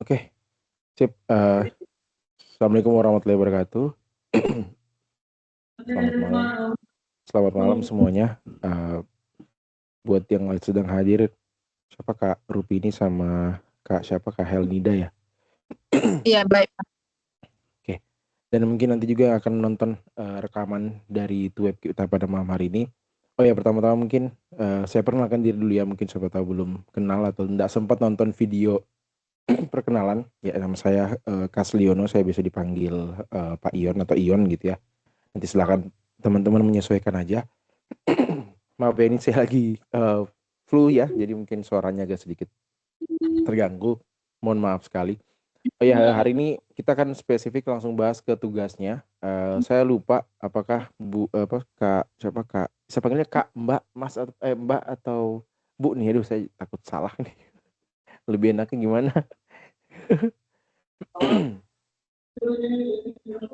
Oke, sip. Assalamualaikum warahmatullahi wabarakatuh. Selamat malam. Selamat malam semuanya. Buat yang sedang hadir, siapa Kak Rupini sama Kak Helnida ya? Iya, baik. Oke. Dan mungkin nanti juga akan menonton rekaman dari web kita pada malam hari ini. Oh ya, pertama-tama mungkin saya perkenalkan diri dulu ya. Mungkin siapa tahu belum kenal atau tidak sempat nonton video perkenalan. Ya, nama saya Kasliono. Saya biasa dipanggil Pak Ion atau Ion gitu ya. Nanti silakan teman-teman menyesuaikan aja. Maaf ya, ini saya lagi flu ya, jadi mungkin suaranya agak sedikit terganggu. Mohon maaf sekali. Oh ya, hari ini kita kan spesifik langsung bahas ke tugasnya. Saya lupa apakah Kak, saya panggilnya Kak, Mbak, Mas atau Mbak atau Bu nih. Aduh, saya takut salah nih. Lebih enaknya gimana?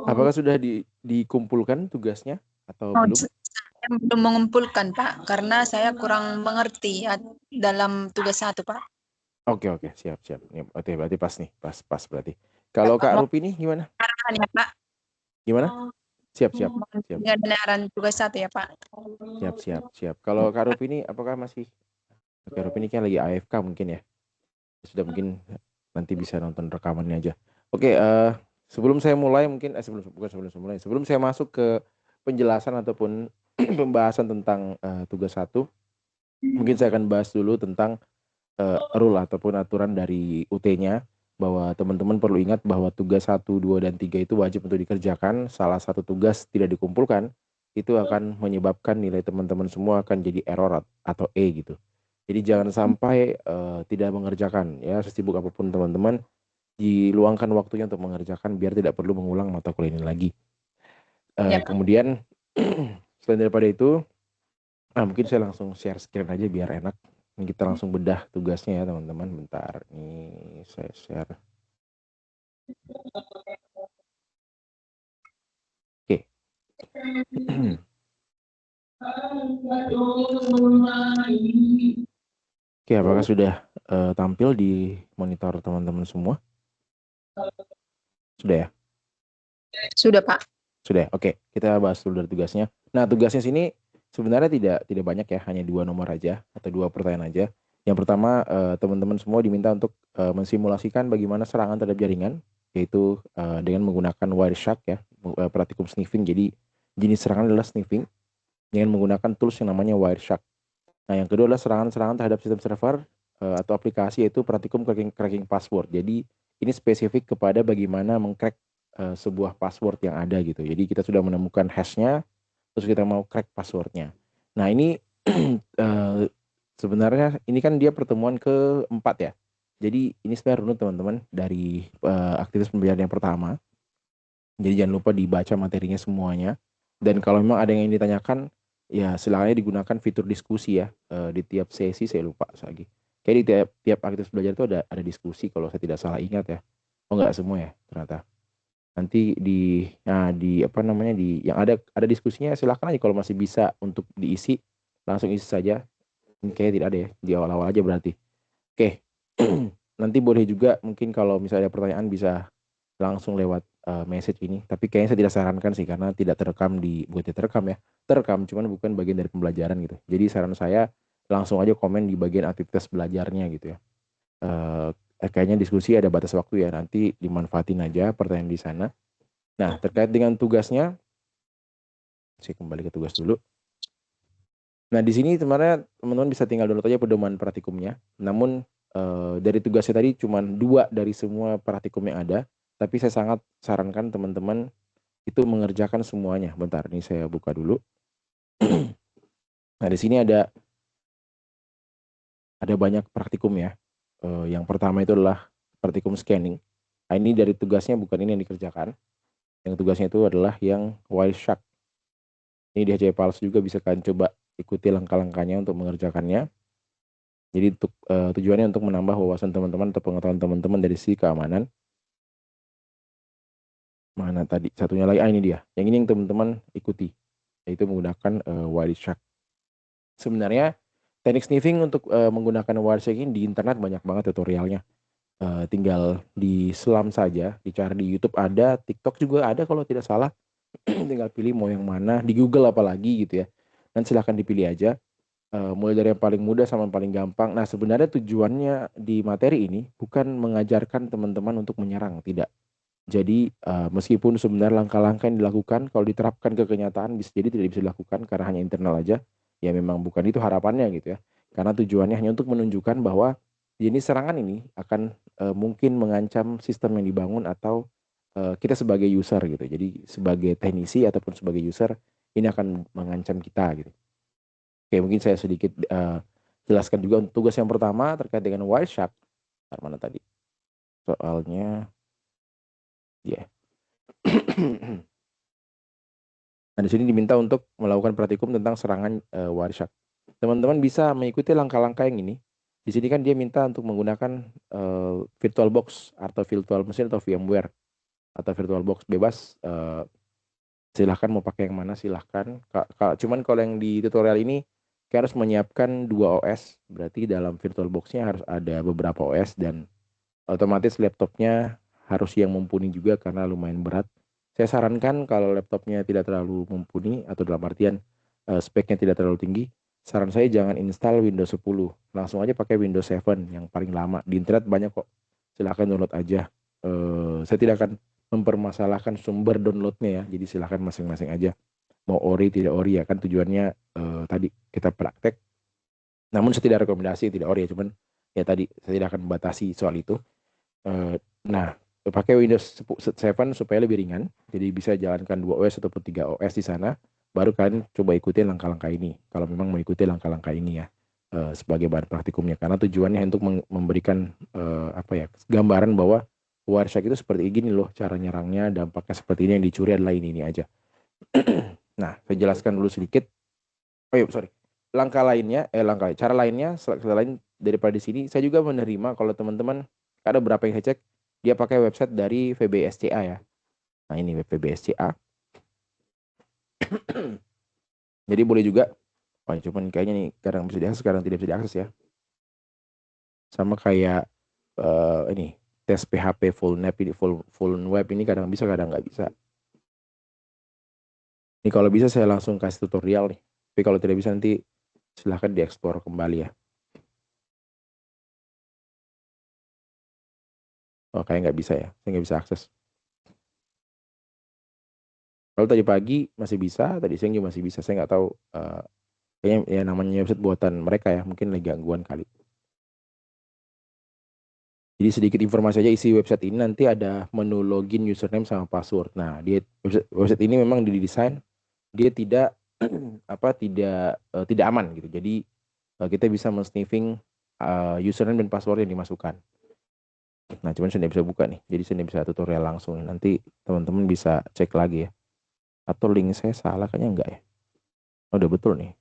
Apakah sudah dikumpulkan tugasnya atau belum? Saya belum mengumpulkan, Pak, karena saya kurang mengerti dalam tugas satu, Pak. Oke, siap. Ini berarti pas nih, pas berarti. Ya, Kalau Pak. Kak Mau Rupi nih gimana? arahan ya, Pak. Gimana? Siap. Dengan arahan tugas satu ya, Pak. Siap. Kalau Kak Rupi ini apakah masih? Kak Rupi ini kan lagi AFK mungkin ya. Sudah mungkin nanti bisa nonton rekamannya aja. Oke, sebelum saya mulai mungkin sebelum saya masuk ke penjelasan ataupun pembahasan tentang tugas satu, mungkin saya akan bahas dulu tentang rule ataupun aturan dari UT-nya, bahwa teman-teman perlu ingat bahwa tugas 1, 2, dan 3 itu wajib untuk dikerjakan. Salah satu tugas tidak dikumpulkan, itu akan menyebabkan nilai teman-teman semua akan jadi error atau E gitu. Jadi jangan sampai tidak mengerjakan ya, sesibuk apapun teman-teman, diluangkan waktunya untuk mengerjakan biar tidak perlu mengulang mata kuliah ini lagi. Ya, Pak. Kemudian selain daripada itu, mungkin saya langsung share screen aja biar enak. Ini kita langsung bedah tugasnya ya teman-teman. Bentar, ini saya share. Oke. Oke, apakah sudah tampil di monitor teman-teman semua? Sudah ya? Sudah, Pak. Sudah. Oke, kita bahas dulu dari tugasnya. Nah, tugasnya sini sebenarnya tidak banyak ya, hanya 2 nomor aja atau 2 pertanyaan aja. Yang pertama, teman-teman semua diminta untuk mensimulasikan bagaimana serangan terhadap jaringan, yaitu dengan menggunakan Wireshark ya, praktikum sniffing. Jadi jenis serangan adalah sniffing dengan menggunakan tools yang namanya Wireshark. Nah, yang kedua adalah serangan-serangan terhadap sistem server atau aplikasi, yaitu praktikum cracking password. Jadi ini spesifik kepada bagaimana mengcrack sebuah password yang ada gitu. Jadi kita sudah menemukan hashnya, terus kita mau crack passwordnya. Nah ini sebenarnya ini kan dia pertemuan keempat ya. Jadi ini sebenarnya runut teman-teman dari aktivitas pembelajaran yang pertama. Jadi jangan lupa dibaca materinya semuanya. Dan kalau memang ada yang ingin ditanyakan, ya silakan digunakan fitur diskusi ya di tiap sesi. Saya lupa lagi. Kayak di tiap aktivitas belajar itu ada diskusi kalau saya tidak salah ingat ya. Oh enggak semua ya ternyata. Nanti di apa namanya, di yang ada diskusinya, silakan aja kalau masih bisa untuk diisi, langsung isi saja. Ini kayaknya tidak ada ya, di awal-awal aja berarti. Oke. Nanti boleh juga mungkin kalau misalnya ada pertanyaan bisa langsung lewat message ini, tapi kayaknya saya tidak sarankan sih karena tidak terekam bukan tidak terekam ya, terekam cuman bukan bagian dari pembelajaran gitu. Jadi saran saya langsung aja komen di bagian aktivitas belajarnya gitu ya. Kayaknya diskusi ada batas waktu ya, nanti dimanfaatin aja pertanyaan di sana. Nah, terkait dengan tugasnya, saya kembali ke tugas dulu. Nah, di sini sebenarnya teman-teman bisa tinggal download aja pedoman praktikumnya. Namun dari tugasnya tadi cuma 2 dari semua praktikum yang ada, tapi saya sangat sarankan teman-teman itu mengerjakan semuanya. Bentar, ini saya buka dulu. Nah, di sini ada banyak praktikum ya. Yang pertama itu adalah praktikum scanning. Nah, ini dari tugasnya bukan ini yang dikerjakan. Yang tugasnya itu adalah yang Wireshark. Ini di HCP Pals juga bisa kalian coba ikuti langkah-langkahnya untuk mengerjakannya. Jadi tujuannya untuk menambah wawasan teman-teman atau pengetahuan teman-teman dari sisi keamanan. Mana tadi satunya lagi? Ini dia. Yang ini yang teman-teman ikuti, yaitu menggunakan Wireshark. Sebenarnya teknik sniffing untuk menggunakan Wireshark ini di internet banyak banget tutorialnya. tinggal diselam saja, dicari di YouTube ada, TikTok juga ada kalau tidak salah. Tinggal pilih mau yang mana, di Google apalagi gitu ya. Dan silahkan dipilih aja. Mulai dari yang paling mudah sama yang paling gampang. Nah, sebenarnya tujuannya di materi ini bukan mengajarkan teman-teman untuk menyerang, tidak. Jadi meskipun sebenarnya langkah-langkah yang dilakukan kalau diterapkan ke kenyataan bisa jadi tidak bisa dilakukan karena hanya internal aja, ya memang bukan itu harapannya gitu ya. Karena tujuannya hanya untuk menunjukkan bahwa jenis serangan ini akan mungkin mengancam sistem yang dibangun atau kita sebagai user gitu. Jadi sebagai teknisi ataupun sebagai user ini akan mengancam kita gitu. Oke, mungkin saya sedikit jelaskan juga untuk tugas yang pertama terkait dengan Wireshark. Mana tadi? Soalnya ya. Nah, di sini diminta untuk melakukan praktikum tentang serangan Wireshark. Teman-teman bisa mengikuti langkah-langkah yang ini. Di sini kan dia minta untuk menggunakan VirtualBox atau virtual machine atau VMware atau VirtualBox bebas. Silahkan mau pakai yang mana silahkan. Cuman kalau yang di tutorial ini kita harus menyiapkan 2 OS. Berarti dalam VirtualBox-nya harus ada beberapa OS dan otomatis laptopnya harus yang mumpuni juga karena lumayan berat. Saya sarankan kalau laptopnya tidak terlalu mumpuni atau dalam artian speknya tidak terlalu tinggi, saran saya jangan install Windows 10. Langsung aja pakai Windows 7 yang paling lama. Di internet banyak kok. Silahkan download aja. Saya tidak akan mempermasalahkan sumber downloadnya ya. Jadi silahkan masing-masing aja. Mau ori tidak ori ya kan tujuannya tadi kita praktek. Namun saya tidak rekomendasi tidak ori ya, cuman ya tadi saya tidak akan membatasi soal itu. Nah, pakai Windows 7 supaya lebih ringan. Jadi bisa jalankan 2 OS ataupun 3 OS di sana. Baru kalian coba ikutin langkah-langkah ini. Kalau memang mau ikuti langkah-langkah ini ya. Sebagai bahan praktikumnya. Karena tujuannya untuk memberikan gambaran bahwa Wireshark itu seperti ini loh cara nyerangnya, dampaknya seperti ini, yang dicuri adalah ini aja. Nah, saya jelaskan dulu sedikit. Cara lainnya selain daripada di sini, saya juga menerima kalau teman-teman ada berapa yang saya cek dia pakai website dari VBSCA ya. Nah, ini web VBSCA. Jadi boleh juga. Cuman kayaknya nih kadang bisa diakses, kadang tidak bisa diakses ya. Sama kayak ini tes PHP full web ini kadang bisa kadang nggak bisa. Ini kalau bisa saya langsung kasih tutorial nih. Tapi kalau tidak bisa nanti silahkan dieksplor kembali ya. Oh, kayak nggak bisa ya, saya nggak bisa akses. Kalau tadi pagi masih bisa, tadi siang juga masih bisa. Saya nggak tahu, kayaknya ya namanya website buatan mereka ya, mungkin lagi gangguan kali. Jadi sedikit informasi aja isi website ini nanti ada menu login, username sama password. Nah, website ini memang didesain dia tidak tidak aman gitu. Jadi kita bisa men-sniffing username dan password yang dimasukkan. Nah, cuman saya tidak bisa buka nih. Jadi saya tidak bisa tutorial langsung. Nanti teman-teman bisa cek lagi ya. Atau link saya salah kayaknya enggak ya. Oh, udah betul nih.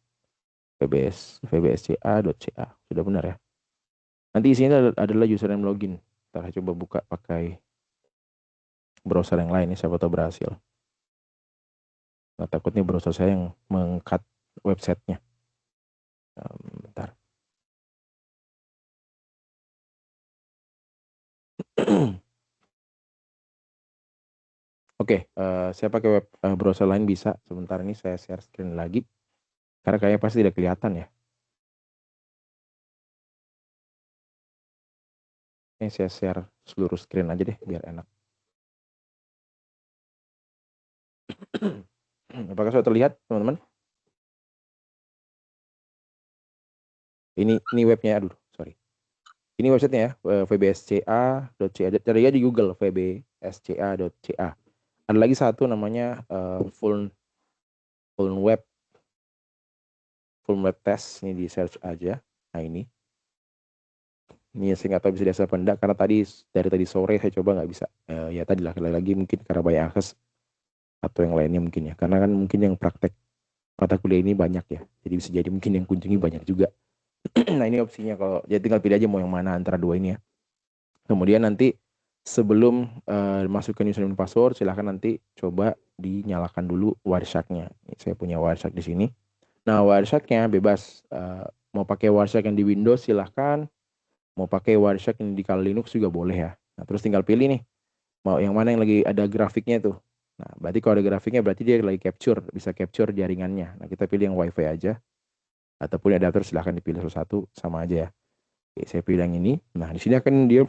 vbsca.ca sudah benar ya. Nanti isinya adalah username login. Ntar saya coba buka pakai browser yang lain ya, siapa tahu berhasil. Nah, takutnya browser saya yang meng-cut websitenya. Bentar. Oke, saya pakai web browser lain bisa. Sebentar ini saya share screen lagi. Karena kayaknya pasti tidak kelihatan ya. Ini saya share seluruh screen aja deh biar enak. Apakah sudah terlihat, teman-teman? Ini webnya, aduh, sorry. Ini websitenya ya, vbsca.ca. Cari aja di Google, vbsca.ca. Ada lagi satu namanya full web test. Ini di search aja. Nah, ini saya nggak tahu bisa diakses apa enggak, karena dari tadi sore saya coba nggak bisa. Ya tadi lagi mungkin karena banyak akses atau yang lainnya mungkin ya. Karena kan mungkin yang praktek mata kuliah ini banyak ya. Jadi bisa jadi mungkin yang kunjungi banyak juga. Nah, ini opsinya, kalau jadi tinggal pilih aja mau yang mana antara dua ini ya. Kemudian nanti sebelum masukkan username dan password, silahkan nanti coba dinyalakan dulu Wireshark-nya. Saya punya Wireshark di sini. Nah, Wireshark-nya bebas. Mau pakai Wireshark yang di Windows silahkan. Mau pakai Wireshark yang di Kali Linux juga boleh ya. Nah, terus tinggal pilih nih, mau yang mana yang lagi ada grafiknya tuh. Nah, berarti kalau ada grafiknya berarti dia lagi capture, bisa capture jaringannya. Nah, kita pilih yang WiFi aja. Ataupun adapter silahkan dipilih salah satu, sama aja ya. Oke, saya pilih yang ini. Nah, di sini akan dia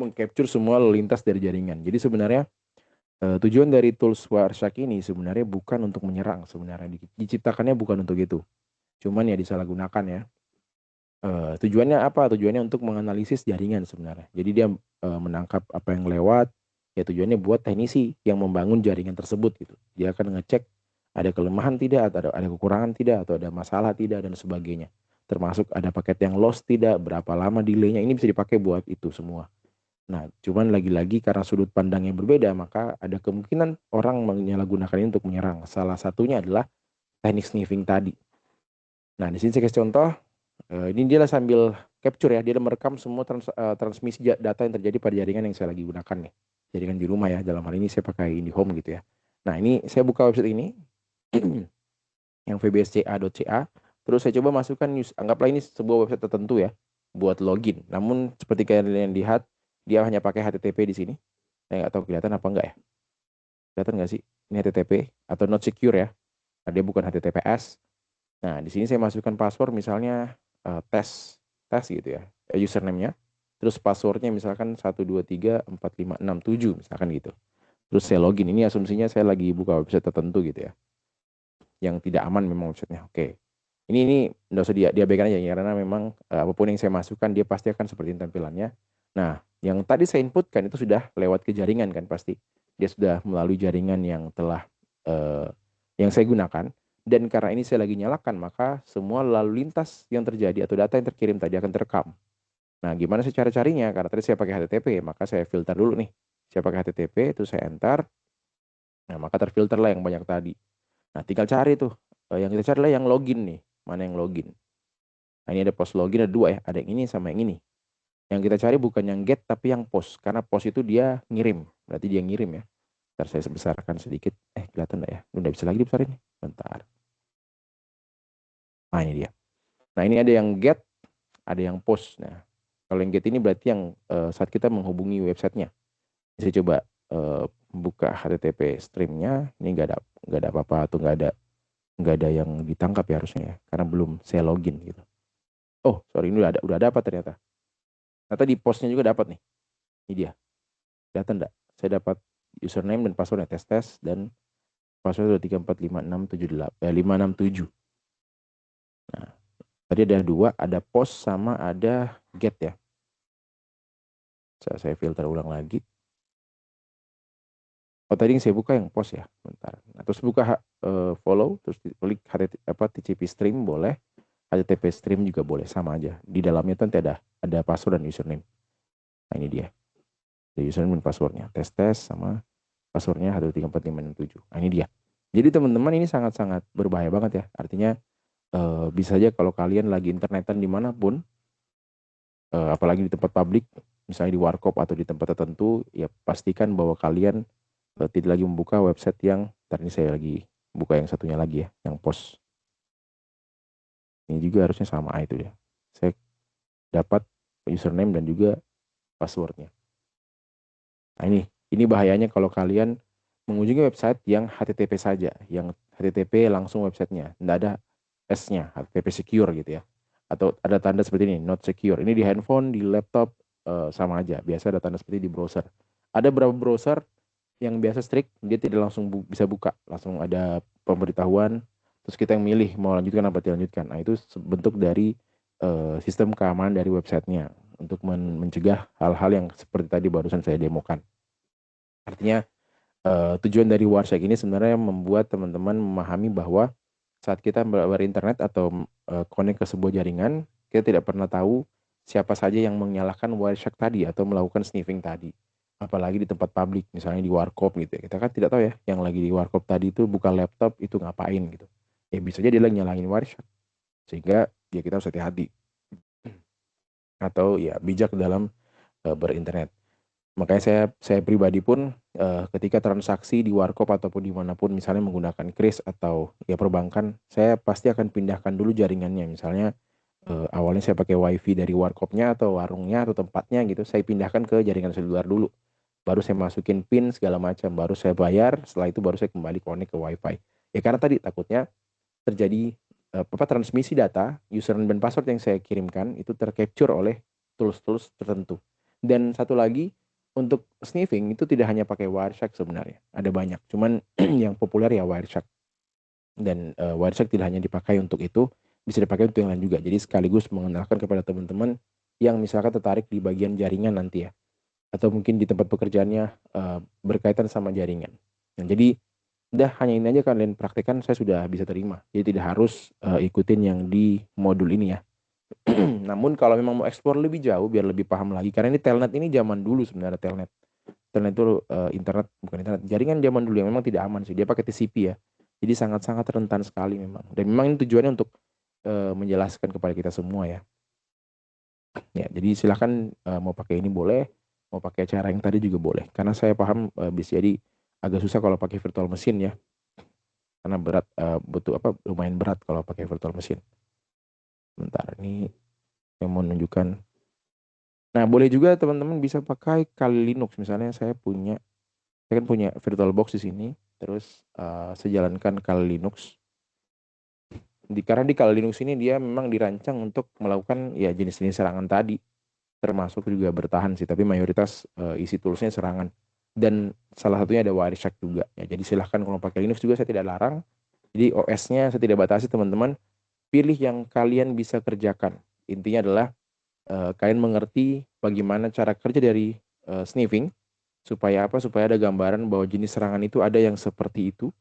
mengcapture semua lalu lintas dari jaringan. Jadi sebenarnya tujuan dari tools Wireshark ini sebenarnya bukan untuk menyerang sebenarnya. Diciptakannya bukan untuk itu. Cuman ya disalahgunakan ya. Tujuannya apa? Tujuannya untuk menganalisis jaringan sebenarnya. Jadi dia menangkap apa yang lewat. Ya tujuannya buat teknisi yang membangun jaringan tersebut gitu. Dia akan ngecek ada kelemahan tidak, atau ada kekurangan tidak, atau ada masalah tidak dan sebagainya. Termasuk ada paket yang lost tidak, berapa lama delaynya. Ini bisa dipakai buat itu semua. Nah, cuman lagi-lagi karena sudut pandang yang berbeda, maka ada kemungkinan orang menyalahgunakan ini untuk menyerang. Salah satunya adalah teknik sniffing tadi. Nah, di sini saya kasih contoh. Ini dia sambil capture ya, dia merekam semua transmisi data yang terjadi pada jaringan yang saya lagi gunakan nih. Jaringan di rumah ya, dalam hal ini saya pakai IndiHome gitu ya. Nah, ini saya buka website ini, yang vbsca.ca. Terus saya coba masukkan news, anggaplah ini sebuah website tertentu ya, buat login. Namun seperti kalian lihat, dia hanya pakai HTTP di sini. Saya nggak tahu kelihatan apa enggak ya. Kelihatan nggak sih? Ini HTTP atau not secure ya. Nah, dia bukan HTTPS. Nah, di sini saya masukkan password misalnya tes gitu ya, username-nya. Terus passwordnya misalkan 1234567 misalkan gitu. Terus saya login. Ini asumsinya saya lagi buka website tertentu gitu ya, yang tidak aman memang websitenya. Oke. Ini nggak usah diabaikan aja ya, karena memang apapun yang saya masukkan dia pasti akan seperti tampilannya. Nah, yang tadi saya inputkan itu sudah lewat ke jaringan kan pasti. Dia sudah melalui jaringan yang telah yang saya gunakan. Dan karena ini saya lagi nyalakan, maka semua lalu lintas yang terjadi atau data yang terkirim tadi akan terekam. Nah, gimana sih cara carinya? Karena tadi saya pakai HTTP, maka saya filter dulu nih. Saya pakai HTTP, itu saya enter. Nah, maka terfilter lah yang banyak tadi. Nah, tinggal cari tuh. Yang kita cari adalah yang login nih. Mana yang login? Nah, ini ada post login, ada dua ya. Ada yang ini sama yang ini. Yang kita cari bukan yang get, tapi yang post. Karena post itu dia ngirim. Berarti dia ngirim ya. Ntar saya sebesarkan sedikit. Kelihatan nggak ya? Udah bisa lagi dibesarin. Bentar. Nah, ini dia. Nah, ini ada yang get, ada yang post. Nah, kalau yang get ini berarti yang saat kita menghubungi websitenya. Saya coba buka HTTP streamnya. Ini nggak ada apa-apa atau nggak ada yang ditangkap ya harusnya ya, karena belum saya login gitu. Oh, sorry, ini udah dapat ternyata. Ternyata di postnya juga dapat nih. Ini dia. Kelihatan enggak? Saya dapat username dan passwordnya tes dan password 567. Nah, tadi ada dua, ada post sama ada get ya. Saya filter ulang lagi. Oh, tadi yang saya buka yang post ya. Bentar. Nah, terus buka follow, terus klik TCP stream boleh. HTTP stream juga boleh, sama aja. Di dalamnya nanti ada password dan username. Nah, ini dia. Ada username dan passwordnya. Tes sama passwordnya 1234567. Nah, ini dia. Jadi teman-teman ini sangat-sangat berbahaya banget ya. Artinya bisa aja kalau kalian lagi internetan dimanapun, apalagi di tempat publik, misalnya di warkop atau di tempat tertentu, ya pastikan bahwa kalian tidak lagi membuka website yang, ntar ini saya lagi buka yang satunya lagi ya, yang post. Ini juga harusnya sama itu ya. Saya dapat username dan juga passwordnya. Nah, ini bahayanya kalau kalian mengunjungi website yang HTTP saja, yang HTTP langsung websitenya, tidak ada S-nya, HTTP secure gitu ya. Atau ada tanda seperti ini, not secure. Ini di handphone, di laptop sama aja. Biasa ada tanda seperti di browser. Ada beberapa browser yang biasa strict, dia tidak langsung bisa buka, langsung ada pemberitahuan, terus kita yang milih mau lanjutkan apa tidak lanjutkan. Nah, itu bentuk dari sistem keamanan dari websitenya untuk mencegah hal-hal yang seperti tadi barusan saya demokan. Artinya tujuan dari Wireshark ini sebenarnya membuat teman-teman memahami bahwa saat kita berinternet atau connect ke sebuah jaringan, kita tidak pernah tahu siapa saja yang menyalahkan Wireshark tadi atau melakukan sniffing tadi. Apalagi di tempat publik, misalnya di warkop gitu ya. Kita kan tidak tahu ya, yang lagi di warkop tadi itu buka laptop itu ngapain gitu. Ya bisa aja dia lagi nyalahin Wireshark. Sehingga ya kita harus hati-hati. Atau ya bijak dalam berinternet. Makanya saya pribadi pun ketika transaksi di warkop ataupun dimanapun misalnya menggunakan kris atau ya perbankan, saya pasti akan pindahkan dulu jaringannya. Misalnya awalnya saya pakai wifi dari warkopnya atau warungnya atau tempatnya gitu, saya pindahkan ke jaringan seluler dulu. Baru saya masukin PIN segala macam, baru saya bayar, setelah itu baru saya kembali connect ke wifi. Ya karena tadi takutnya terjadi transmisi data, username dan password yang saya kirimkan itu tercapture oleh tools-tools tertentu. Dan satu lagi, untuk sniffing itu tidak hanya pakai Wireshark sebenarnya, ada banyak. Cuman yang populer ya Wireshark. Dan Wireshark tidak hanya dipakai untuk itu, bisa dipakai untuk yang lain juga. Jadi sekaligus mengenalkan kepada teman-teman yang misalkan tertarik di bagian jaringan nanti ya, atau mungkin di tempat pekerjaannya berkaitan sama jaringan. Nah, jadi udah hanya ini aja kalian praktekkan, saya sudah bisa terima. Jadi tidak harus ikutin yang di modul ini ya. Namun kalau memang mau eksplor lebih jauh biar lebih paham lagi, karena ini telnet ini zaman dulu sebenarnya telnet. Telnet itu internet, bukan internet, jaringan zaman dulu yang memang tidak aman sih. Dia pakai TCP ya. Jadi sangat-sangat rentan sekali memang. Dan memang ini tujuannya untuk menjelaskan kepada kita semua ya. Ya, jadi silahkan mau pakai ini boleh, mau pakai cara yang tadi juga boleh. Karena saya paham bisa jadi agak susah kalau pakai virtual mesin ya. Karena berat, butuh lumayan berat kalau pakai virtual mesin. Bentar, ini saya mau menunjukkan. Nah, boleh juga teman-teman bisa pakai Kali Linux. Misalnya saya kan punya VirtualBox di sini, terus saya jalankan Kali Linux. Karena di Kali Linux ini dia memang dirancang untuk melakukan ya jenis-jenis serangan tadi, termasuk juga bertahan sih, tapi mayoritas isi toolsnya serangan. Dan salah satunya ada Wireshark juga. Ya, jadi silahkan kalau pakai Linux juga saya tidak larang. Jadi OS-nya saya tidak batasi teman-teman. Pilih yang kalian bisa kerjakan. Intinya adalah kalian mengerti bagaimana cara kerja dari sniffing, supaya apa? Supaya ada gambaran bahwa jenis serangan itu ada yang seperti itu,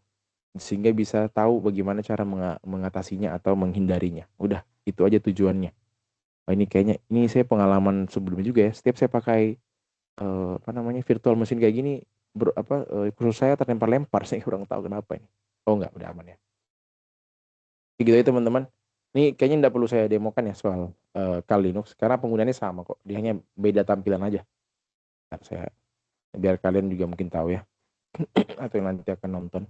sehingga bisa tahu bagaimana cara mengatasinya atau menghindarinya. Udah, itu aja tujuannya. Oh, ini kayaknya ini saya pengalaman sebelumnya juga ya. Setiap saya pakai virtual mesin kayak gini, kursus saya terlempar-lempar. Saya kurang tahu kenapa ini. Oh enggak, udah aman ya. Gitu ya teman-teman. Ini kayaknya tidak perlu saya demokan ya soal Kali Linux, karena penggunaannya sama kok. Dia hanya beda tampilan aja. Nah, biar kalian juga mungkin tahu ya, atau yang nanti akan nonton.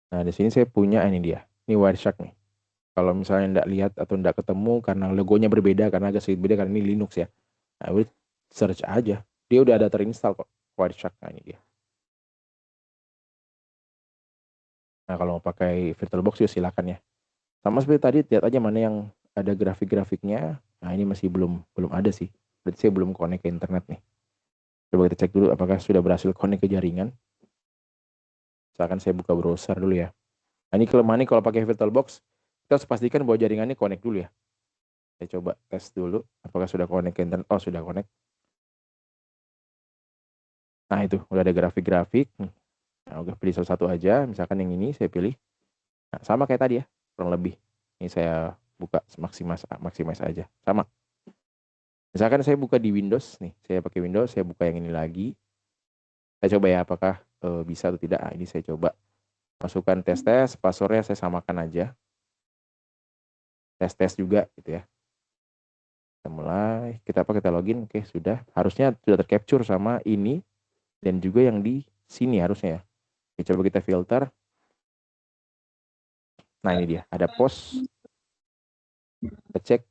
Nah, di sini saya punya ini dia. Ini Wireshark nih. Kalau misalnya tidak lihat atau tidak ketemu karena logonya berbeda, karena agak sedikit beda karena ini Linux ya. Nah, udah search aja. Dia udah ada terinstall kok Wireshark. Nah, ini dia. Nah, kalau mau pakai VirtualBox ya silakan ya. Sama seperti tadi, lihat aja mana yang ada grafik-grafiknya. Nah, ini masih belum ada sih. Berarti saya belum connect ke internet nih. Coba kita cek dulu apakah sudah berhasil connect ke jaringan. Misalkan saya buka browser dulu ya. Nah, ini kelemahan nih kalau pakai VirtualBox, kita harus pastikan bahwa jaringannya connect dulu ya. Saya coba tes dulu apakah sudah connect ke internet. Oh, sudah connect. Nah, itu udah ada grafik-grafik. Nah, oke, pilih salah satu aja. Misalkan yang ini saya pilih. Nah, sama kayak tadi ya, kurang lebih. Ini saya buka maximize aja. Sama. Misalkan saya buka di Windows nih, saya pakai Windows, saya buka yang ini lagi. Saya coba ya apakah bisa atau tidak. Nah, ini saya coba masukkan tes, passwordnya saya samakan aja. Tes juga gitu ya. Kita mulai, kita login, oke sudah. Harusnya sudah tercapture sama ini dan juga yang di sini harusnya ya. Oke, coba kita filter. Nah, ini dia, ada post. Kita cek,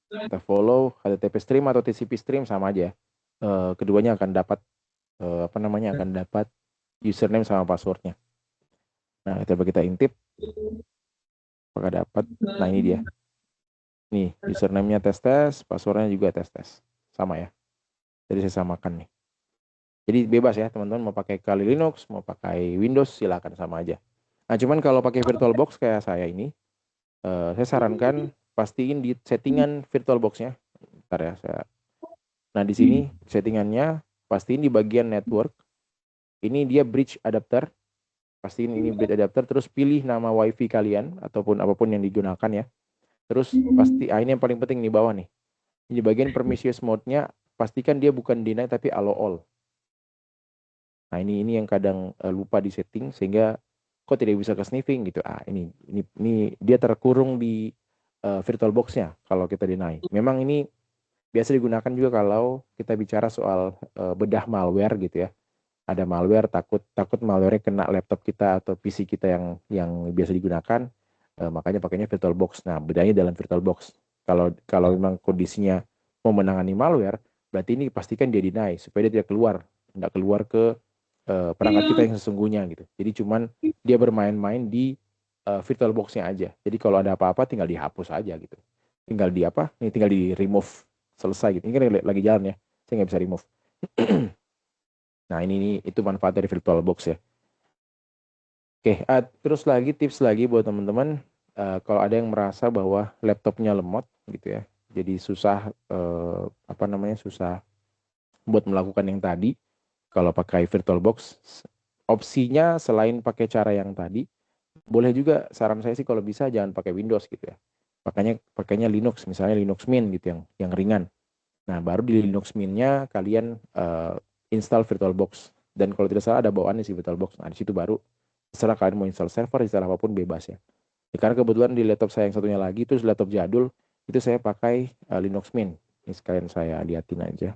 kita follow, HTTP stream atau TCP stream sama aja. Keduanya akan dapat akan dapat username sama passwordnya. Nah, coba kita intip apakah dapat. Nah, ini dia. Nih, username-nya tes, passwordnya juga tes. Sama ya. Jadi saya samakan nih. Jadi bebas ya teman-teman, mau pakai Kali Linux, mau pakai Windows, silakan sama aja. Nah, cuman kalau pakai VirtualBox kayak saya ini, saya sarankan pastiin di settingan VirtualBox-nya. Bentar ya, Nah, di sini settingannya pastiin di bagian network. Ini dia bridge adapter. Pastiin ini bridge adapter, terus pilih nama WiFi kalian ataupun apapun yang digunakan ya. Terus ini yang paling penting di bawah nih. Di bagian permissionless mode-nya pastikan dia bukan deny tapi allow all. Nah, ini yang kadang lupa di setting sehingga kok tidak bisa ke sniffing gitu. Ini dia terkurung di VirtualBox-nya kalau kita deny. Memang ini biasa digunakan juga kalau kita bicara soal bedah malware gitu ya. ada malware, takut malware kena laptop kita atau PC kita yang biasa digunakan, makanya pakainya VirtualBox. Nah, bedanya dalam VirtualBox, kalau memang kondisinya mau menangani malware, berarti ini pastikan dia deny supaya dia tidak keluar ke perangkat kita yang sesungguhnya gitu. Jadi cuman dia bermain-main di VirtualBox-nya aja. Jadi kalau ada apa-apa tinggal dihapus aja gitu. Tinggal di apa? Ini tinggal di remove, selesai gitu. Ini kan lagi jalan ya. Saya nggak bisa remove. Nah, ini itu manfaat dari VirtualBox ya. Oke, terus lagi tips lagi buat teman-teman, kalau ada yang merasa bahwa laptopnya lemot gitu ya. Jadi susah susah buat melakukan yang tadi. Kalau pakai VirtualBox, opsinya selain pakai cara yang tadi, boleh juga, saran saya sih kalau bisa jangan pakai Windows gitu ya. Pakainya Linux, misalnya Linux Mint gitu yang ringan. Nah, baru di Linux Mint-nya kalian install VirtualBox. Dan kalau tidak salah ada bawaannya sih VirtualBox. Nah, di situ baru terserah kalian mau install server, install apapun bebas ya. Karena kebetulan di laptop saya yang satunya lagi itu laptop jadul, itu saya pakai Linux Mint. Ini sekalian saya liatin aja.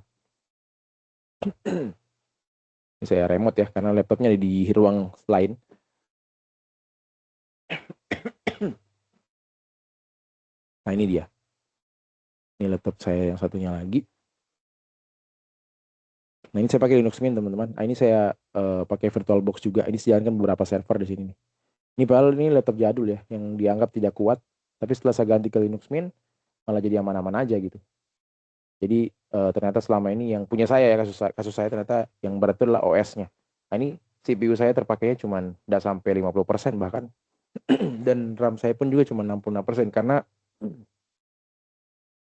Ini saya remote ya, karena laptopnya di ruang lain. Nah, ini dia. Ini laptop saya yang satunya lagi. Nah, ini saya pakai Linux Mint, teman-teman. Nah, ini saya pakai VirtualBox juga. Ini dijalankan beberapa server di sini nih. Ini padahal ini laptop jadul ya, yang dianggap tidak kuat. Tapi setelah saya ganti ke Linux Mint, malah jadi aman-aman aja gitu. Jadi ternyata selama ini yang punya saya ya, kasus saya ternyata yang berat itu adalah OS-nya. Nah, ini CPU saya terpakainya cuma tidak sampai 50% bahkan. Dan RAM saya pun juga cuma 66% karena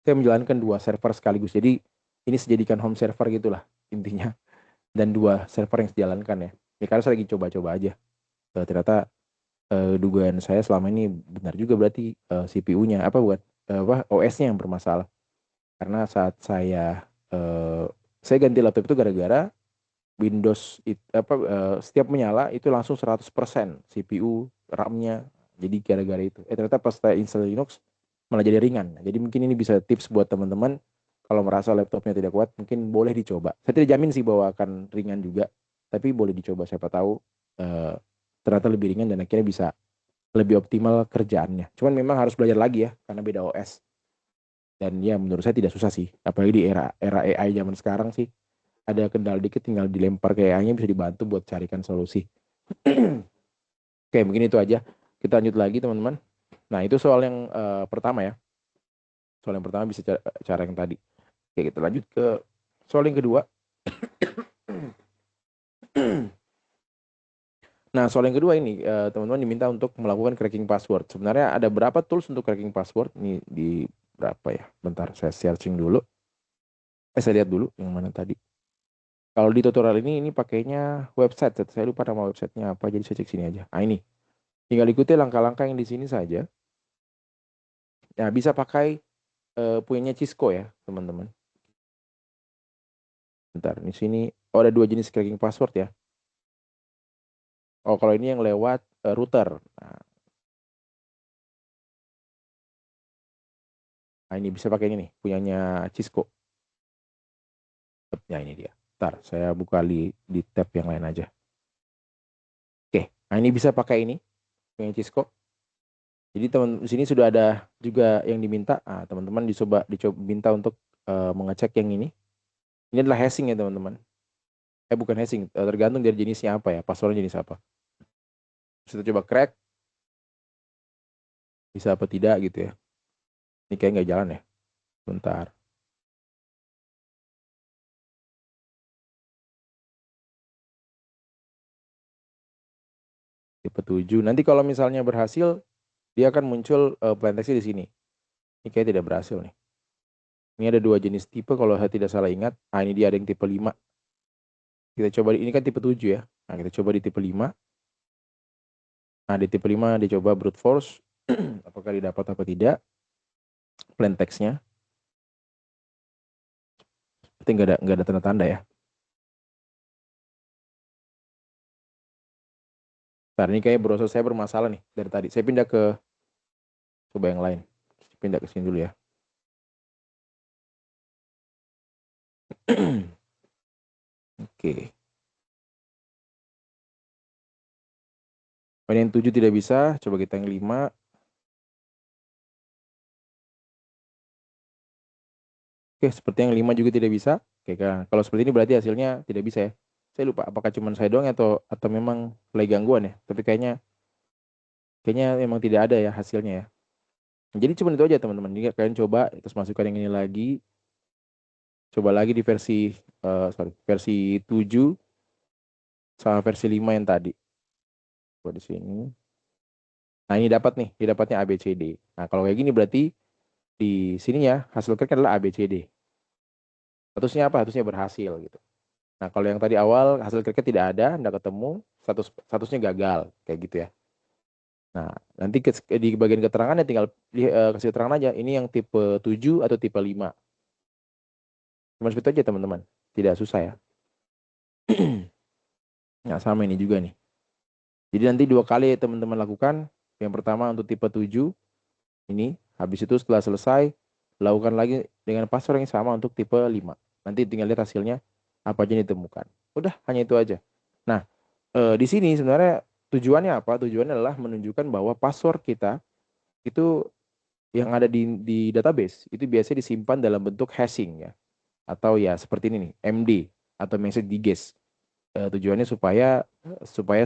saya menjalankan 2 server sekaligus. Jadi ini dijadikan home server gitulah intinya. Dan 2 server yang dijalankan ya. Ya karena saya lagi coba-coba aja. Ternyata dugaan saya selama ini benar juga, berarti CPU-nya OS-nya yang bermasalah. Karena saat saya ganti laptop itu gara-gara Windows setiap menyala itu langsung 100% CPU, RAM-nya. Jadi gara-gara itu. Ternyata pas saya install Linux malah jadi ringan. Jadi mungkin ini bisa tips buat teman-teman, kalau merasa laptopnya tidak kuat mungkin boleh dicoba. Saya tidak jamin sih bahwa akan ringan juga, tapi boleh dicoba, siapa tahu ternyata lebih ringan dan akhirnya bisa lebih optimal kerjaannya. Cuman memang harus belajar lagi ya karena beda OS. Dan ya menurut saya tidak susah sih. Apalagi di era AI zaman sekarang sih. Ada kendala dikit tinggal dilempar ke AI-nya bisa dibantu buat carikan solusi. Oke, mungkin itu aja. Kita lanjut lagi teman-teman. Nah, itu soal yang pertama ya. Soal yang pertama bisa cara yang tadi. Oke, kita lanjut ke soal yang kedua. Nah, soal yang kedua ini teman-teman diminta untuk melakukan cracking password. Sebenarnya ada berapa tools untuk cracking password? Ini di berapa ya? Bentar, saya searching dulu. Saya lihat dulu yang mana tadi. Kalau di tutorial ini pakainya website. Saya lupa nama websitenya apa, jadi saya cek sini aja. Nah, ini. Tinggal ikuti langkah-langkah yang di sini saja. Nah, bisa pakai punyanya Cisco ya, teman-teman. Bentar, di sini ada 2 jenis cracking password ya. Oh, kalau ini yang lewat router. Nah, ini bisa pakai ini nih, punyanya Cisco. Ya, ini dia. Bentar, saya buka di tab yang lain aja. Oke, nah ini bisa pakai ini, punya Cisco. Jadi di sini sudah ada juga yang diminta. Nah, teman-teman dicoba minta untuk mengecek yang ini. Ini adalah hashing ya, teman-teman. Bukan hashing, tergantung dari jenisnya apa ya, passwordnya jenis apa. Kita coba crack, bisa apa tidak gitu ya. Ini kayak nggak jalan ya. Bentar. Tipe 7. Nanti kalau misalnya berhasil, dia akan muncul plain text di sini. Ini kayak tidak berhasil nih. Ini ada 2 jenis tipe kalau saya tidak salah ingat. Nah, ini dia ada yang tipe 5. Kita coba, ini kan tipe 7 ya. Nah, kita coba di tipe 5. Nah, di tipe 5 dicoba brute force. Apakah didapat apa tidak. Plain text-nya. Berarti nggak ada tanda-tanda ya. Nah, ini kayak browser saya bermasalah nih dari tadi. Saya pindah ke coba yang lain. Pindah ke sini dulu ya. Oke. Kemudian yang 7 tidak bisa, coba kita yang 5. Oke, seperti yang 5 juga tidak bisa. Oke, kalau seperti ini berarti hasilnya tidak bisa ya. Saya lupa apakah cuma saya doang atau memang lagi gangguan ya. Tapi kayaknya memang tidak ada ya hasilnya ya. Jadi cuma itu aja teman-teman. Jadi kalian coba terus masukkan yang ini lagi. Coba lagi di versi 7 sama versi 5 yang tadi. Coba di sini. Nah, ini dapat nih, didapatnya ABCD. Nah, kalau kayak gini berarti di sini ya hasil crack adalah ABCD. Statusnya apa? Statusnya berhasil gitu. Nah, kalau yang tadi awal hasil cracknya tidak ada, tidak ketemu, statusnya gagal kayak gitu ya. Nah, nanti di bagian keterangannya tinggal kasih keterangan aja ini yang tipe 7 atau tipe 5. Cuma seperti itu aja teman-teman. Tidak susah ya. Nah, sama ini juga nih. Jadi nanti 2 kali teman-teman lakukan. Yang pertama untuk tipe 7 ini, habis itu setelah selesai lakukan lagi dengan password yang sama untuk tipe 5. Nanti tinggal lihat hasilnya apa aja yang ditemukan. Udah, hanya itu aja. Nah, di sini sebenarnya tujuannya apa? Tujuannya adalah menunjukkan bahwa password kita itu yang ada di database itu biasanya disimpan dalam bentuk hashing ya, atau ya seperti ini nih, MD atau message digest. Tujuannya supaya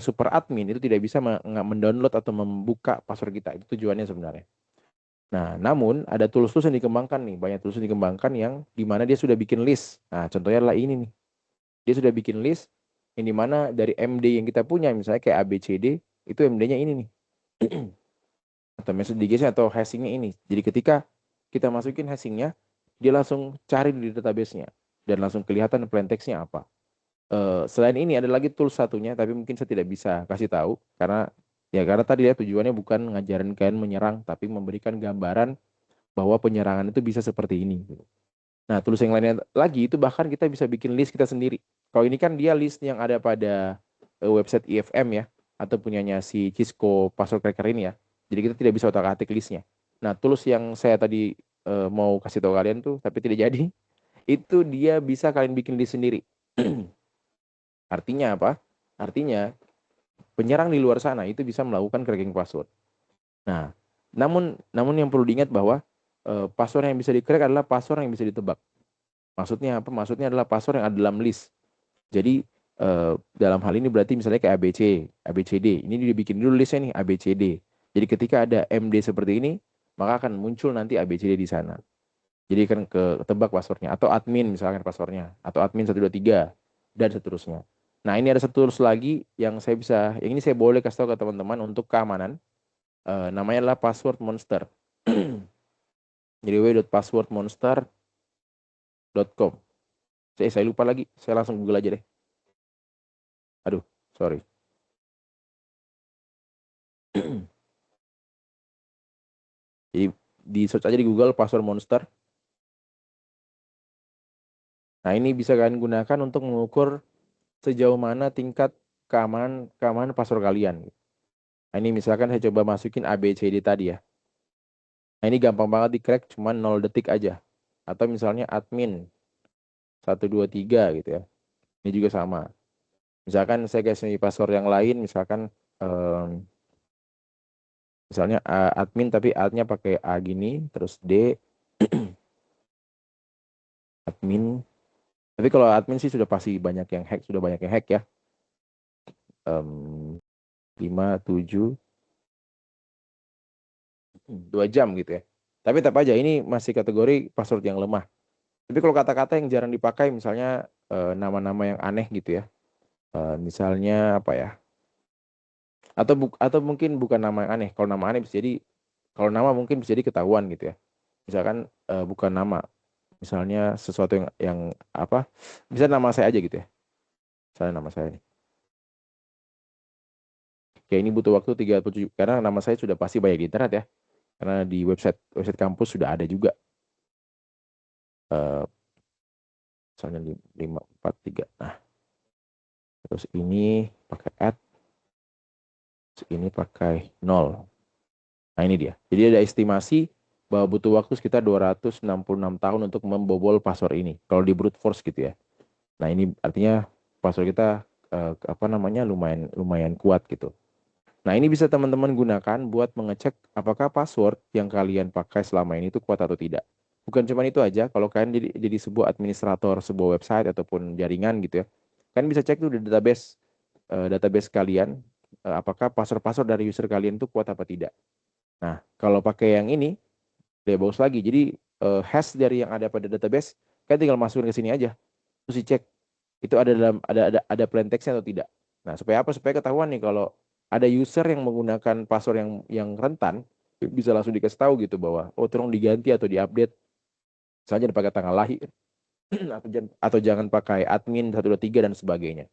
super admin itu tidak bisa mendownload atau membuka password kita. Itu tujuannya sebenarnya. Nah, namun ada tools-tools yang dikembangkan nih, banyak tools yang dikembangkan yang dimana dia sudah bikin list. Nah, contohnya adalah ini nih. Dia sudah bikin list yang dimana dari MD yang kita punya, misalnya kayak ABCD, itu MD-nya ini nih. Atau message digest atau hashingnya ini. Jadi ketika kita masukin hashingnya, dia langsung cari di database-nya. Dan langsung kelihatan plain text-nya apa. Selain ini ada lagi tools satunya, tapi mungkin saya tidak bisa kasih tahu. Karena tadi ya tujuannya bukan ngajarin kalian menyerang, tapi memberikan gambaran bahwa penyerangan itu bisa seperti ini. Nah, tools yang lainnya lagi itu bahkan kita bisa bikin list kita sendiri. Kalau ini kan dia list yang ada pada website IFM ya, atau punyanya si Cisco Password Cracker ini ya. Jadi kita tidak bisa otak-atik listnya. Nah, tools yang saya tadi mau kasih tahu kalian tuh, tapi tidak jadi, itu dia bisa kalian bikin list sendiri. Artinya apa? Artinya penyerang di luar sana itu bisa melakukan cracking password. Nah, namun yang perlu diingat bahwa password yang bisa di-crack adalah password yang bisa ditebak. Maksudnya apa? Maksudnya adalah password yang ada dalam list. Jadi dalam hal ini berarti misalnya kayak ABCD. Ini dibikin dulu listnya nih ABCD. Jadi ketika ada MD seperti ini, maka akan muncul nanti ABCD di sana. Jadi kan ketebak passwordnya. Atau admin misalkan passwordnya. Atau admin 123 dan seterusnya. Nah, ini ada satu tools lagi yang yang ini saya boleh kasih tahu ke teman-teman untuk keamanan. Namanya adalah password monster. Jadi www.passwordmonster.com. Saya lupa lagi, saya langsung Google aja deh. Aduh, sorry. Jadi di search aja di Google password monster. Nah, ini bisa kalian gunakan untuk mengukur sejauh mana tingkat keamanan password kalian. Nah, ini misalkan saya coba masukin ABCD tadi ya. Nah, ini gampang banget di-crack, cuma 0 detik aja. Atau misalnya admin 123 gitu ya. Ini juga sama. Misalkan saya kasih password yang lain, misalnya admin tapi A-nya pakai A gini, terus D admin. Tapi kalau admin sih sudah pasti banyak yang hack ya. 5, 7, 2 jam gitu ya. Tapi tetap aja ini masih kategori password yang lemah. Tapi kalau kata-kata yang jarang dipakai, misalnya nama-nama yang aneh gitu ya. Misalnya apa ya? Atau mungkin bukan nama yang aneh. Kalau nama aneh bisa jadi, kalau nama mungkin bisa jadi ketahuan gitu ya. Misalkan bukan nama, misalnya sesuatu yang apa? Bisa nama saya aja gitu ya. Misalnya nama saya nih. Kayak ini butuh waktu 37 karena nama saya sudah pasti banyak di internet ya. Karena di website kampus sudah ada juga. Misalnya 543. Nah, terus ini pakai add, ini pakai 0. Nah, ini dia. Jadi ada estimasi bahwa butuh waktu sekitar 266 tahun untuk membobol password ini. Kalau di brute force gitu ya. Nah, ini artinya password kita lumayan kuat gitu. Nah, ini bisa teman-teman gunakan buat mengecek apakah password yang kalian pakai selama ini itu kuat atau tidak. Bukan cuma itu aja, kalau kalian jadi sebuah administrator sebuah website ataupun jaringan gitu ya, kalian bisa cek tuh di database kalian, apakah password-password dari user kalian itu kuat apa tidak. Nah, kalau pakai yang ini, dia bagus lagi. Jadi hash dari yang ada pada database, kalian tinggal masukin ke sini aja, terus dicek itu ada dalam ada plain text atau tidak. Nah, supaya apa? Supaya ketahuan nih kalau ada user yang menggunakan password yang rentan, bisa langsung dikasih tahu gitu bahwa oh tolong diganti atau diupdate. Misalnya pakai tanggal lahir atau jangan pakai admin 123 dan sebagainya.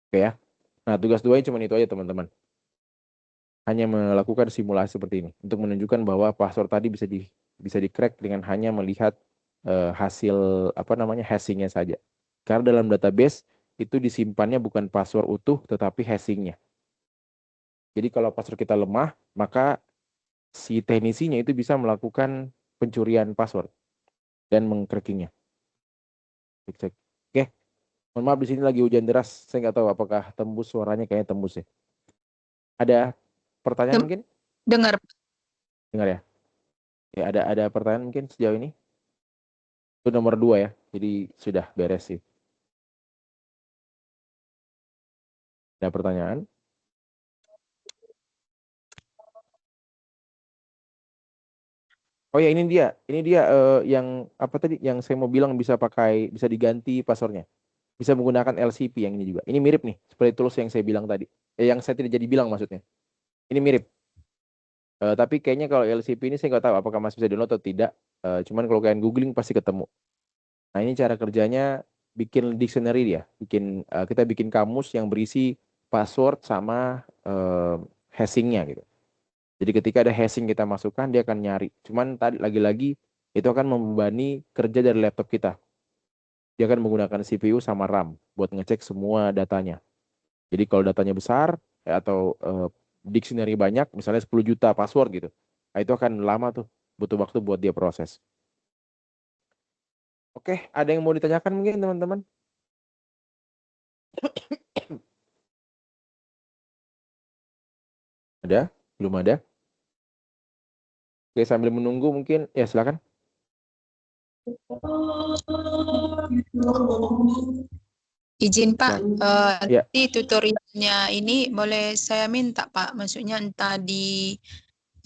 Oke ya. Nah, tugas duanya cuma itu aja teman-teman. Hanya melakukan simulasi seperti ini untuk menunjukkan bahwa password tadi bisa di crack dengan hanya melihat hasil apa namanya hashingnya saja. Karena dalam database itu disimpannya bukan password utuh tetapi hashingnya. Jadi kalau password kita lemah, maka si teknisinya itu bisa melakukan pencurian password dan mengcrackingnya. Cek. Oke, mohon maaf di sini lagi hujan deras. Saya nggak tahu apakah tembus suaranya, kayaknya tembus ya. Ada pertanyaan mungkin? Dengar. Dengar ya. Ya ada pertanyaan mungkin sejauh ini? Itu nomor 2 ya. Jadi sudah beres sih. Ada pertanyaan? Oh ya ini dia yang apa tadi yang saya mau bilang bisa diganti passwordnya. Bisa menggunakan LCP yang ini juga. Ini mirip nih seperti tools yang saya bilang tadi. Yang saya tidak jadi bilang maksudnya. Ini mirip. Tapi kayaknya kalau LCP ini saya nggak tahu apakah masih bisa download atau tidak. Cuman kalau kalian googling pasti ketemu. Nah ini cara kerjanya bikin dictionary dia. Kita bikin kamus yang berisi password sama hashingnya gitu. Jadi ketika ada hashing kita masukkan, dia akan nyari. Cuman tadi lagi-lagi itu akan membebani kerja dari laptop kita. Dia akan menggunakan CPU sama RAM buat ngecek semua datanya. Jadi kalau datanya besar atau dictionary banyak, misalnya 10 juta password gitu, nah, itu akan lama tuh, butuh waktu buat dia proses. Oke, ada yang mau ditanyakan mungkin teman-teman? Ada? Belum ada? Oke, sambil menunggu mungkin, ya silakan. Izin Pak, Ya, nanti tutorialnya ini boleh saya minta Pak, maksudnya entah di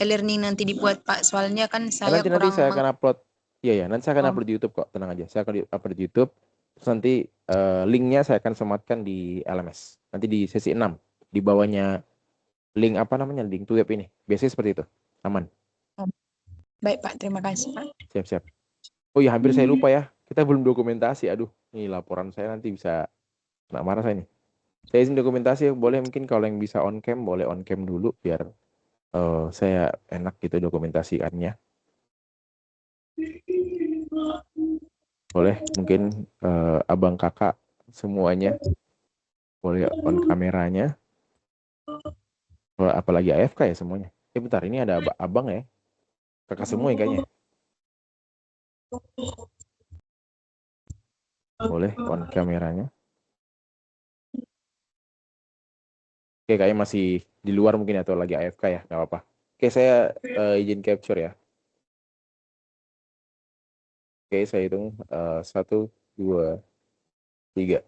e-learning nanti dibuat Pak, soalnya kan saya nanti kurang saya akan upload. Iya ya, nanti saya akan oh, upload di YouTube kok, tenang aja. Saya akan upload di YouTube. Terus nanti linknya saya akan sematkan di LMS. Nanti di sesi 6 di bawahnya link apa namanya link to web ini. Biasanya seperti itu. Aman. baik Pak, terima kasih Pak. Siap-siap. Oh iya, hampir saya lupa ya. Kita belum dokumentasi. Aduh, ini laporan saya nanti bisa kena marah saya nih. Saya izin dokumentasi, boleh mungkin kalau yang bisa on cam, boleh on cam dulu biar saya enak gitu dokumentasikannya. Boleh, mungkin abang kakak semuanya boleh on kameranya. Apalagi AFK ya semuanya. Bentar, ini ada abang ya. Kakak semua ya kayaknya. Boleh on kameranya. Oke, kayaknya masih di luar mungkin atau lagi AFK ya, nggak apa-apa. Oke, saya izin capture ya. Oke, saya hitung 1, 2, 3.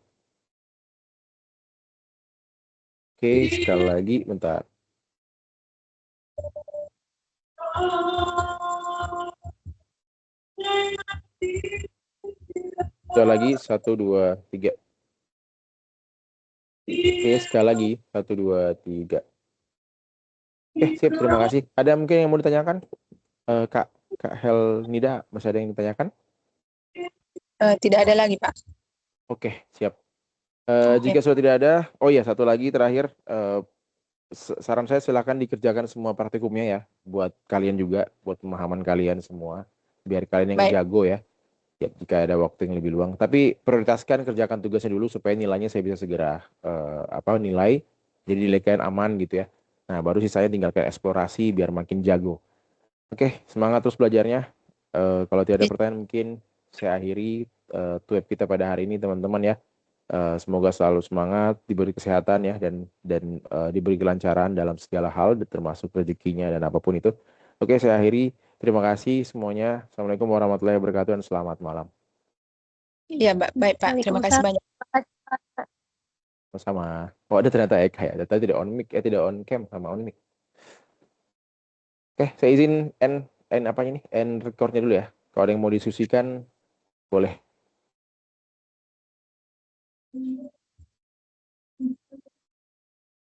Oke, sekali lagi, bentar. Sekali lagi, 1, 2, 3. Oke, sekali lagi, 1, 2, 3. Oke, sip, terima kasih. Ada mungkin yang mau ditanyakan? Kak Helnida, masih ada yang ditanyakan? Tidak ada lagi Pak. Oke, siap. Jika sudah tidak ada, oh ya satu lagi terakhir, saran saya silakan dikerjakan semua praktikumnya ya, buat kalian juga, buat pemahaman kalian semua, biar kalian yang Baik. jago ya. Ya, jika ada waktu yang lebih luang. Tapi prioritaskan kerjakan tugasnya dulu supaya nilainya saya bisa segera nilai, jadi nilai kalian aman gitu ya. Nah baru sih saya tinggalkan eksplorasi biar makin jago. Oke, semangat terus belajarnya. Kalau tidak ada pertanyaan mungkin saya akhiri web kita pada hari ini teman-teman ya. Semoga selalu semangat, diberi kesehatan ya, dan diberi kelancaran dalam segala hal, termasuk rezekinya dan apapun itu. Oke, saya akhiri. Terima kasih semuanya. Assalamualaikum warahmatullahi wabarakatuh dan selamat malam. Iya, baik Pak. Terima kasih Waalaikumsalam. banyak. Terima kasih, Pak. Sama. Oh, ada ternyata Eka ya. Data tidak on mic, tidak on cam sama on mic. Oke, saya izin end apanya nih? End recordnya dulu ya. Kalau ada yang mau diskusikan, boleh.